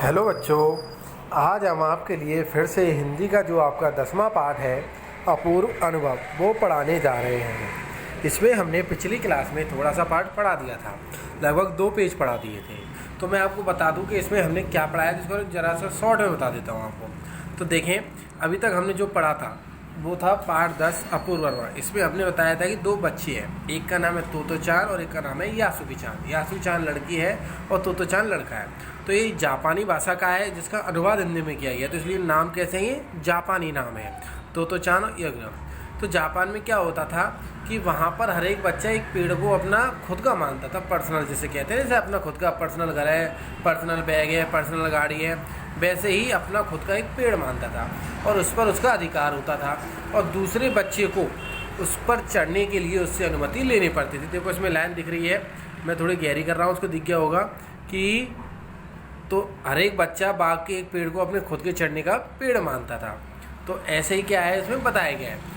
Hello बच्चों, आज हम आपके लिए फिर से हिंदी का जो आपका 10वां पाठ है अपूर्व अनुभव वो पढ़ाने जा रहे हैं। इसमें हमने पिछली क्लास में थोड़ा सा पाठ पढ़ा दिया था, लगभग 2 पेज पढ़ा दिए थे। तो मैं आपको बता दूं कि इसमें हमने क्या पढ़ाया, जिसको ज़रा सा शॉर्ट में बता देता हूं आपको। तो देखें, अभी तक हमने जो पढ़ा था वो था पाठ 10 अपूर्व अनुभव। इसमें हमने बताया था कि 2 बच्ची हैं, एक का नाम है तोतो चान और एक का नाम है यासुकी चान। यासुकी चान लड़की है और तोतो चान लड़का है। तो ये जापानी भाषा का है जिसका अनुवाद हिंदी में किया गया, तो इसलिए नाम कैसे हैं, ये जापानी नाम है, तोतो चान और यज्ञ। तो जापान में क्या होता था कि वहाँ पर हर एक बच्चा एक पेड़ को अपना खुद का मानता था, पर्सनल जिसे कहते हैं। जैसे अपना खुद का पर्सनल घर है, पर्सनल बैग है, पर्सनल गाड़ी है, वैसे ही अपना खुद का एक पेड़ मानता था और उस पर उसका अधिकार होता था। और दूसरे बच्चे को उस पर चढ़ने के लिए उससे अनुमति लेनी पड़ती थी। देखो इसमें लाइन दिख रही है, मैं थोड़ी गहरी कर रहा हूँ, उसको दिख गया होगा कि तो हर एक बच्चा बाग के एक पेड़ को अपने खुद के चढ़ने का पेड़ मानता था। तो ऐसे ही क्या है इसमें बताया गया है।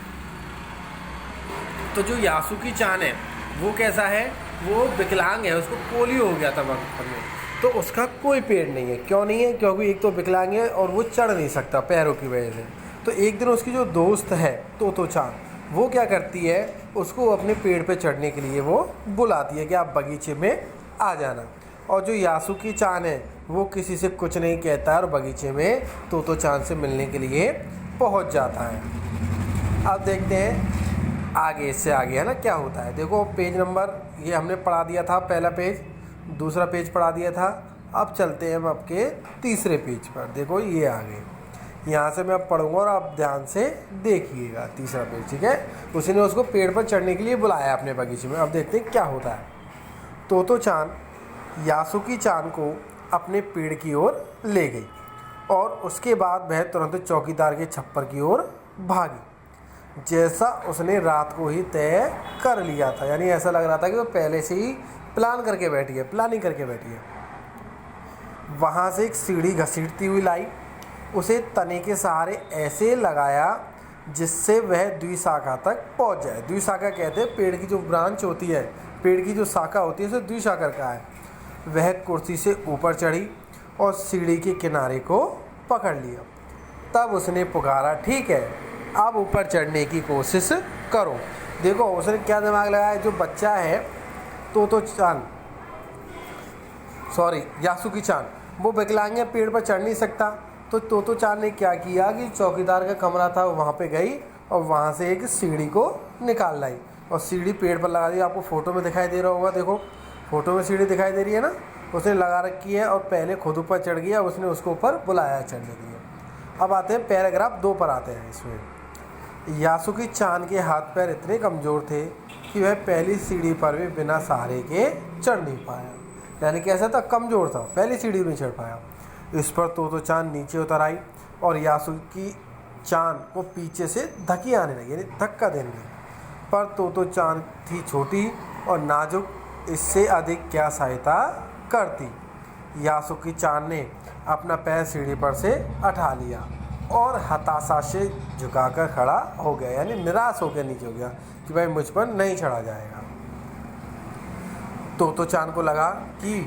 तो जो यासुकी चान है वो कैसा है, वो विकलांग है, उसको पोलियो हो गया था बचपन में, तो उसका कोई पेड़ नहीं है। क्यों नहीं है? क्योंकि एक तो विकलांग है और वो चढ़ नहीं सकता पैरों की वजह से। तो एक दिन उसकी जो दोस्त है तोतो चान, वो क्या करती है, उसको अपने पेड़ पे चढ़ने के लिए वो बुलाती है कि आप बगीचे में आ जाना। और जो यासुकी चान है वो किसी से कुछ नहीं कहता और बगीचे में तोतो चान से मिलने के लिए पहुंच जाता है। अब देखते हैं आगे, इससे आगे है ना क्या होता है। देखो पेज नंबर ये हमने पढ़ा दिया था, पहला पेज, दूसरा पेज पढ़ा दिया था। अब चलते हैं हम आपके तीसरे पेज पर। देखो ये आगे, यहाँ से मैं अब पढ़ूंगा और आप ध्यान से देखिएगा तीसरा पेज, ठीक है। उसी ने उसको पेड़ पर चढ़ने के लिए बुलाया अपने बगीचे में। अब देखते हैं क्या होता है। तोतो चान यासुकी चान को अपने पेड़ की ओर ले गई और उसके बाद वह तुरंत चौकीदार के छप्पर की ओर भागी, जैसा उसने रात को ही तय कर लिया था। यानी ऐसा लग रहा था कि वो पहले से ही प्लानिंग करके बैठी है। वहाँ से एक सीढ़ी घसीटती हुई लाई, उसे तने के सहारे ऐसे लगाया जिससे वह द्विशाखा तक पहुँच जाए। द्विशाखा कहते हैं पेड़ की जो ब्रांच होती है, पेड़ की जो शाखा होती है, उसे द्विशाखा का है। वह कुर्सी से ऊपर चढ़ी और सीढ़ी के किनारे को पकड़ लिया। तब उसने पुकारा, ठीक है, अब ऊपर चढ़ने की कोशिश करो। देखो उसने क्या दिमाग लगाया, जो बच्चा है यासुकी चान, वो विकलांग है, पेड़ पर चढ़ नहीं सकता। तो तोतो चान ने क्या किया कि चौकीदार का कमरा था, वहाँ पे गई और वहाँ से एक सीढ़ी को निकाल लाई और सीढ़ी पेड़ पर लगा दी। आपको फोटो में दिखाई दे रहा होगा, देखो फोटो में सीढ़ी दिखाई दे रही है ना, उसने लगा रखी है और पहले खुद ऊपर चढ़ गया, उसने उसको ऊपर बुलाया चढ़ने के लिए। अब आते हैं पैराग्राफ 2 पर आते हैं। इसमें यासुकी चान के हाथ पैर इतने कमज़ोर थे कि वह पहली सीढ़ी पर भी बिना सहारे के चढ़ नहीं पाया। यानी कि ऐसा था, कमज़ोर था, पहली सीढ़ी नहीं चढ़ पाया। इस पर तोतो चान नीचे उतर आई और यासुकी चान को पीछे से धक्की आने लगी, यानी धक्का देने लगी। पर तोतो चान थी छोटी और नाजुक, इससे अधिक क्या सहायता करती। यासुकी चान ने अपना पैर सीढ़ी पर से उठा लिया और हताशा से झुकाकर खड़ा हो गया, यानी निराश होकर नीचे हो गया कि भाई मुझ पर नहीं चढ़ा जाएगा। तोतो चान को लगा कि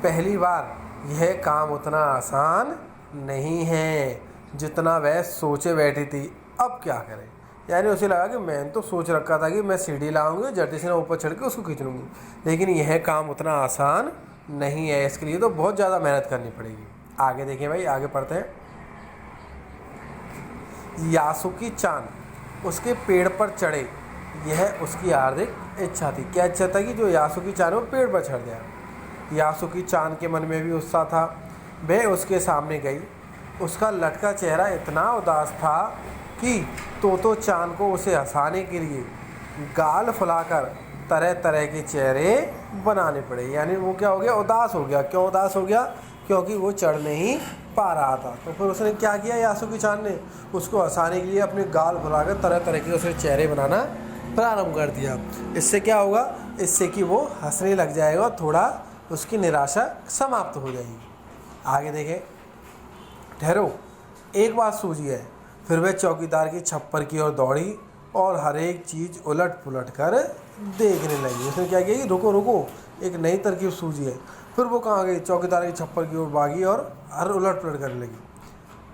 पहली बार यह काम उतना आसान नहीं है जितना वह सोचे बैठी थी। अब क्या करें, यानी उसे लगा कि मैंने तो सोच रखा था कि मैं सीढ़ी लाऊंगी, जल्दी से ऊपर चढ़ के उसको खींच लूँगी, लेकिन यह काम उतना आसान नहीं है, इसके लिए तो बहुत ज़्यादा मेहनत करनी पड़ेगी। आगे देखें भाई, आगे पढ़ते हैं। यासुकी चान उसके पेड़ पर चढ़े, यह उसकी हार्दिक इच्छा थी। क्या इच्छा था कि जो यासुकी चान वो पेड़ पर चढ़ गया। यासुकी चान के मन में भी उत्साह था। वह उसके सामने गई। उसका लटका चेहरा इतना उदास था कि तोतो चान को उसे हंसाने के लिए गाल फुलाकर तरह तरह के चेहरे बनाने पड़े। यानी वो क्या हो गया, उदास हो गया। क्यों उदास हो गया? क्योंकि वो चढ़ नहीं पा रहा था। तो फिर उसने क्या किया, यासुकी चान ने उसको हंसाने के लिए अपने गाल फुलाकर तरह तरह के उसे चेहरे बनाना प्रारंभ कर दिया। इससे क्या होगा, इससे कि वो हंसने लग जाएगा, थोड़ा उसकी निराशा समाप्त हो जाएगी। आगे देखें। ठहरो, एक बात सूझी है। फिर वह चौकीदार की छप्पर की ओर दौड़ी और हर एक चीज़ उलट पुलट कर देखने लगी। उसने क्या किया कि रुको रुको, एक नई तरकीब सूझी है। फिर वो कहाँ गई, चौकीदार की छप्पर की ओर भागी और हर उलट पलट करने लगी।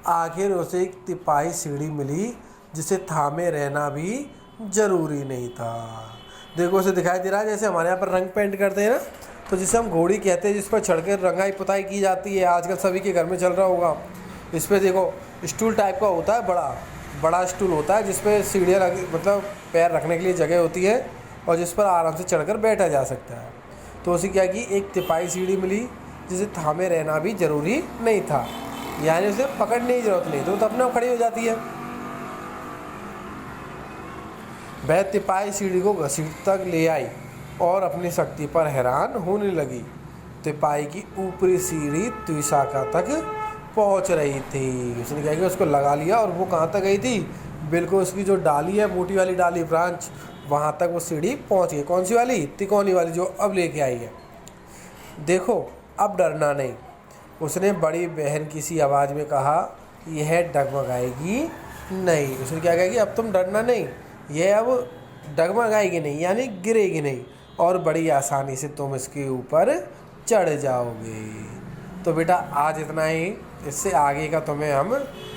आखिर उसे एक तिपाही सीढ़ी मिली जिसे थामे रहना भी जरूरी नहीं था। देखो उसे दिखाई दे रहा है जैसे हमारे यहाँ पर रंग पेंट करते हैं ना, तो जिसे हम घोड़ी कहते हैं, जिस पर चढ़ कर रंगाई पुताई की जाती है, आजकल सभी के घर में चल रहा होगा। इस पर देखो स्टूल टाइप का होता है, बड़ा बड़ा स्टूल होता है जिस पर सीढ़ियाँ मतलब पैर रखने के लिए जगह होती है और जिस पर आराम से चढ़कर बैठा जा सकता है। तो उसे क्या कि एक तिपाही सीढ़ी मिली जिसे थामे रहना भी ज़रूरी नहीं था, यानी उसे पकड़ने की ज़रूरत नहीं, तो अपने आप खड़ी हो जाती है। वह तिपाही सीढ़ी को घसीट तक ले आई और अपनी शक्ति पर हैरान होने लगी। तिपाही की ऊपरी सीढ़ी त्रिशाखा तक पहुंच रही थी। उसने क्या किया, उसको लगा लिया और वो कहाँ तक गई थी, बिल्कुल उसकी जो डाली है, मोटी वाली डाली ब्रांच, वहाँ तक वो सीढ़ी पहुँच गई। कौन सी वाली, तिकोनी वाली जो अब लेके आई है। देखो अब डरना नहीं, उसने बड़ी बहन की सी आवाज़ में कहा, यह डगमगाएगी नहीं। उसने क्या कहा कि अब तुम डरना नहीं, यह अब डगमगाएगी नहीं यानी गिरेगी नहीं, और बड़ी आसानी से तुम इसके ऊपर चढ़ जाओगे। तो बेटा आज इतना ही, इससे आगे का तुम्हें हम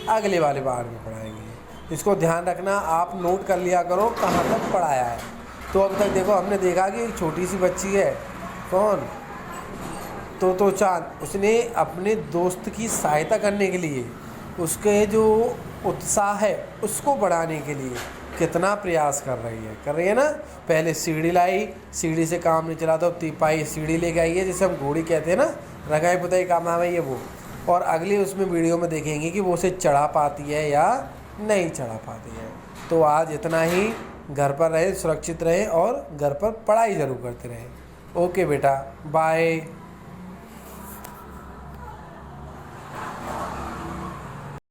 अगले वाले बार में पढ़ाएंगे। इसको ध्यान रखना, आप नोट कर लिया करो कहाँ तक पढ़ाया है। तो अब तक देखो हमने देखा कि एक छोटी सी बच्ची है, कौन, तो चांद, उसने अपने दोस्त की सहायता करने के लिए, उसके जो उत्साह है उसको बढ़ाने के लिए कितना प्रयास कर रही है ना। पहले सीढ़ी लाई, सीढ़ी से काम नहीं चला तो तिपाही सीढ़ी लेके आई है, जिसे हम घोड़ी कहते हैं ना, रंगाई पुताई काम है ये वो। और अगली उसमें वीडियो में देखेंगे कि वो उसे चढ़ा पाती है या नहीं चढ़ा पाती है। तो आज इतना ही, घर पर रहें, सुरक्षित रहें और घर पर पढ़ाई ज़रूर करते रहें। ओके बेटा, बाय।